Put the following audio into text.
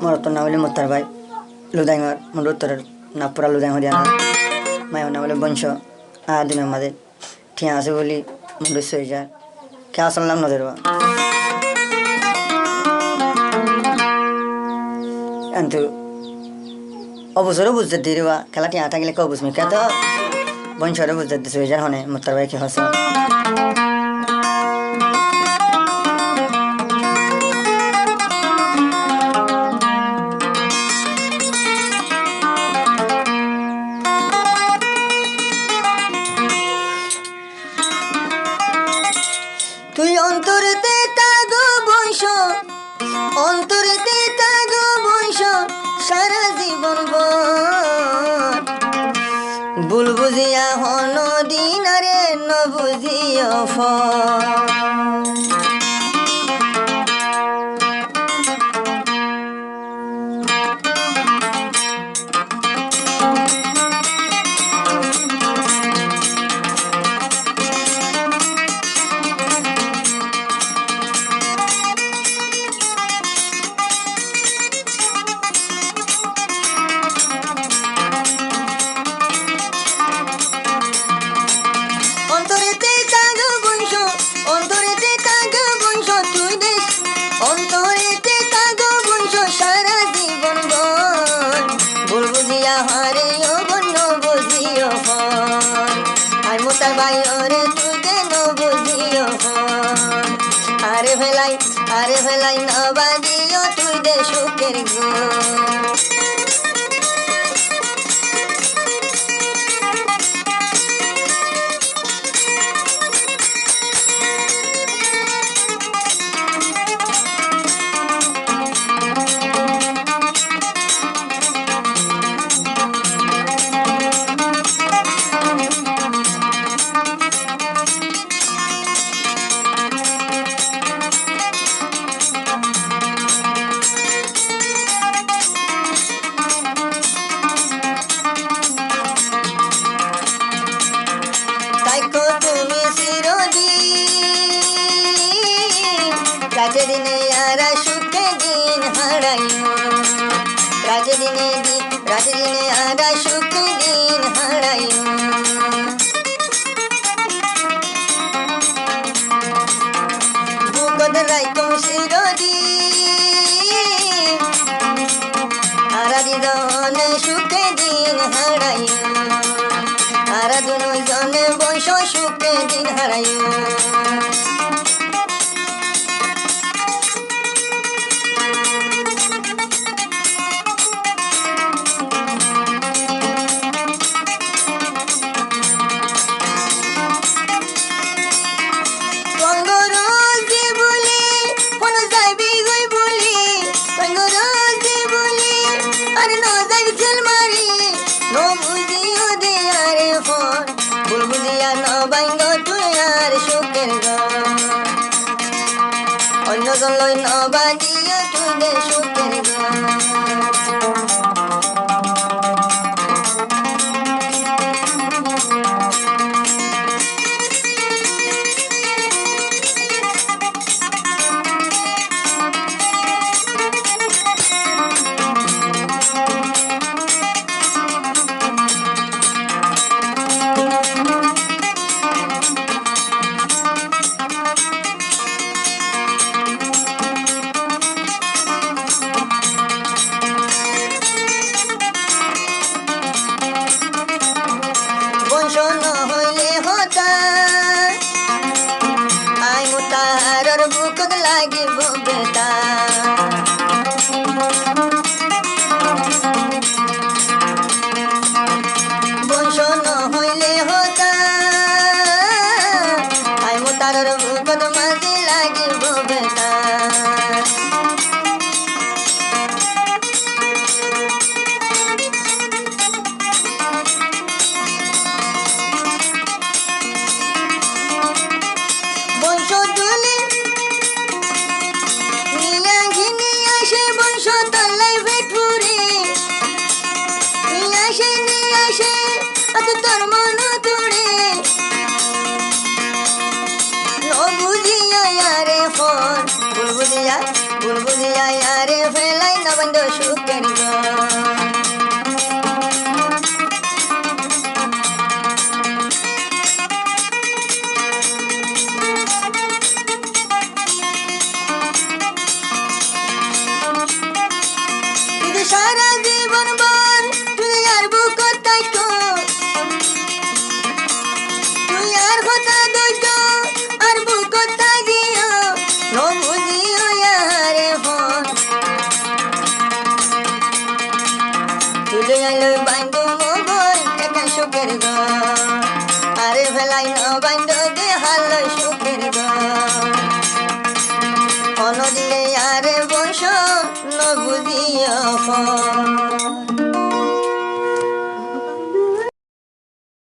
মোর নাম হলে মোত্তার ভাই লুদাইঙর মোর উত্তরের নাগপুরা লুদাইং হরিয়ানা মায়ের নাম হলে বংশ আদিম আমাদের ঠিয়া আছে বলি মুন্ডু সইজার কে আসল নাম নদের কিন্তু অবসরও বুঝতে দিয়ে রেবা খেলা টিয়া থাকলে কেউ বুঝমি কে তো বংশরে বুঝতে দিয়ে সইজার হনে মোত্তার ভাই কি হস তুই অন্তরেতে কাগো বংশ অন্তরেতে কাগো বংশ সারা জীবন ভুল বুঝিয়া হন দিনারে ন বুঝিয়া অন্তরেতে কাগো বংশ অন্তরেতে কাগো বংশ তুই দেশ অন্তরেতে কাগো বংশ সারা জীবন ভুল বুঝিয়া হারে ও বন্য বুঝিও আর মোতার ভাই ওরে তুই কেন বুঝিও আরে ফেলাই নবাদিও তুই দে সুখের গুণ তুমি চিরদিন রাতে দিনে আর সুখে দিন হারাইও রাতে দিনে আর সুখে দিন হারাইও বুকদ রাইকম চিরদিন আরাদিদনে সুখে দিন হারাইও আরা দুজনে বংশ সুখে দিন হারাইও অন্য জলই নবাদিও তুই দে সুখের না বন্ধু সুখের সারা জীবন বল তুই আর বুক থাকো তুই আর কথা দইছ আর বুক থাকিও নো বুঝিও ইয়ারে ফোন তুই আইলো বান্ধু মোগল একা সুখের ঘর আরে ফেলাই না বান্ধু দে হালো সুখের ঘর কোনদিনে আরে বংশ ন বুঝিও ফোন